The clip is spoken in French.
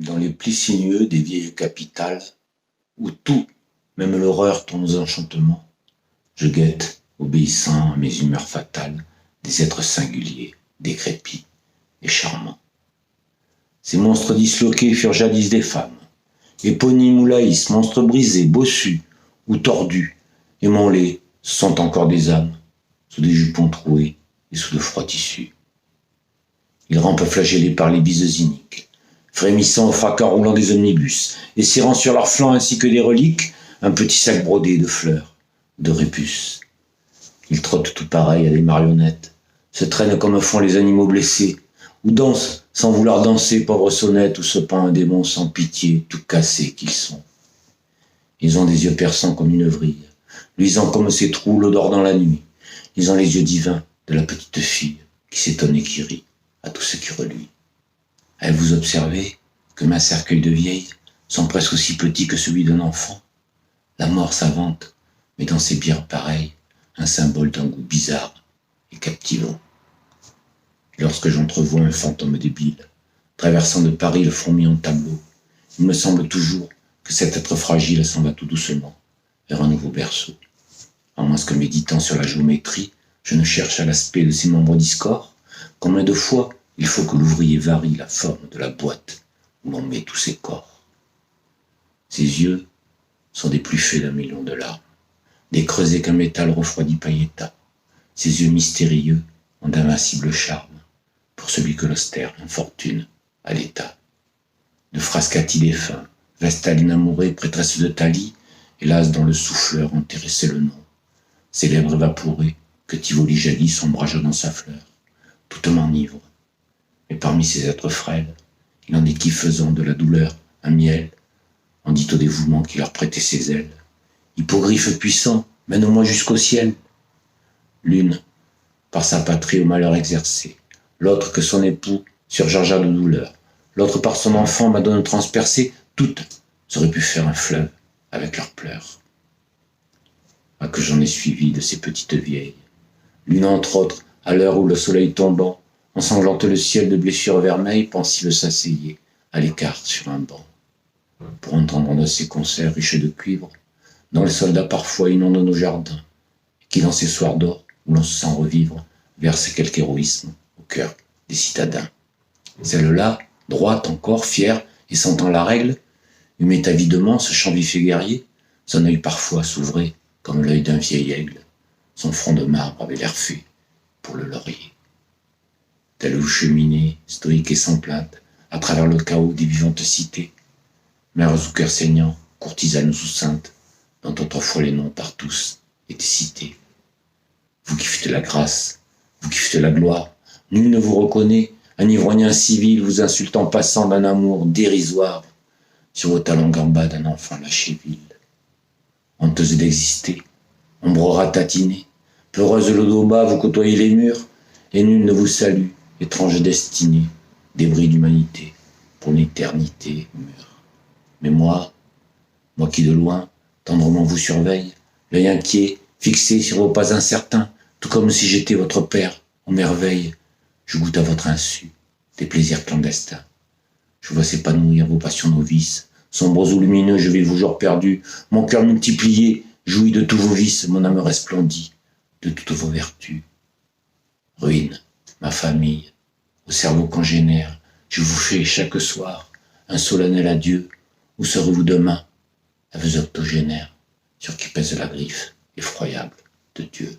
Dans les plis sinueux des vieilles capitales, où tout, même l'horreur, tourne aux enchantements, je guette, obéissant à mes humeurs fatales, des êtres singuliers, décrépits et charmants. Ces monstres disloqués furent jadis des femmes, éponymes ou laïs, monstres brisés, bossus ou tordus, émanlés, ce sont encore des âmes, sous des jupons troués et sous de froids tissus. Ils rampent flagellés par les bises iniques, frémissant au fracas roulant des omnibus, et serrant sur leurs flancs ainsi que des reliques un petit sac brodé de fleurs, de répus. Ils trottent tout pareil à des marionnettes, se traînent comme font les animaux blessés, ou dansent sans vouloir danser, pauvres sonnettes, ou se peint un démon sans pitié, tout cassés qu'ils sont. Ils ont des yeux perçants comme une vrille, luisants comme ces trous, l'odeur dans la nuit. Ils ont les yeux divins de la petite fille qui s'étonne et qui rit à tout ce qui reluit. Avez-vous observé que mes cercueils de vieilles sont presque aussi petits que celui d'un enfant? La mort savante, mais dans ses bières pareilles, un symbole d'un goût bizarre et captivant. Lorsque j'entrevois un fantôme débile, traversant de Paris le front mis en tableau, il me semble toujours que cet être fragile s'en va tout doucement vers un nouveau berceau. À moins que méditant sur la géométrie, je ne cherche à l'aspect de ses membres discords, combien de fois il faut que l'ouvrier varie la forme de la boîte où l'on met tous ses corps. Ses yeux sont des plus faits d'un million de larmes, des creusets qu'un métal refroidi pailleta. Ses yeux mystérieux ont d'invincibles charmes pour celui que l'austère infortune à l'état. De Frascati défunt, Vestaline amourée, prêtresse de Thalie, hélas dont le souffleur enterrissait le nom, célèbre évaporé que Tivoli jadis ombragea dans sa fleur, tout m'enivre. Mais parmi ces êtres frêles, il en est qui faisant de la douleur un miel, on dit au dévouement qui leur prêtait ses ailes. Hippogriffe puissant, mène-moi jusqu'au ciel. L'une, par sa patrie au malheur exercé, l'autre que son époux surchargea de douleur, l'autre par son enfant Madone transpercée, toutes auraient pu faire un fleuve avec leurs pleurs. Ah que j'en ai suivi de ces petites vieilles, l'une entre autres, à l'heure où le soleil tombant, ensanglante le ciel de blessures vermeilles, pensive s'asseyait à l'écart sur un banc. Pour entendre de ces concerts riches de cuivre, dont les soldats parfois inondent nos jardins, et qui dans ces soirs d'or, où l'on se sent revivre, verse quelque héroïsme au cœur des citadins. Celle-là, droite encore, fière et sentant la règle, humait avidement ce chant vif et guerrier, son œil parfois s'ouvrait comme l'œil d'un vieil aigle, son front de marbre avait l'air fait pour le laurier. Telle vous cheminez, stoïque et sans plainte, à travers le chaos des vivantes cités, mères ou cœurs saignants, courtisanes ou saintes, dont autrefois les noms par tous étaient cités. Vous qui fûtes la grâce, vous qui fûtes la gloire, nul ne vous reconnaît, un ivoirien civil vous insultant passant d'un amour dérisoire, sur vos talons gambas d'un enfant lâché vil. Honteuse d'exister, ombre ratatinée, peureuse le dos bas, vous côtoyez les murs, et nul ne vous salue, étrange destinée, débris d'humanité, pour l'éternité mûre. Mais moi qui de loin, tendrement vous surveille, l'œil inquiet, fixé sur vos pas incertains, tout comme si j'étais votre père, en merveille, je goûte à votre insu des plaisirs clandestins. Je vois s'épanouir vos passions novices, sombres ou lumineux, je vis vos jours perdus, mon cœur multiplié, jouit de tous vos vices, mon âme resplendit de toutes vos vertus. Ruine, ma famille, au cerveau congénère, je vous fais chaque soir un solennel adieu. Où serez-vous demain, à vos octogénaires, sur qui pèse la griffe effroyable de Dieu?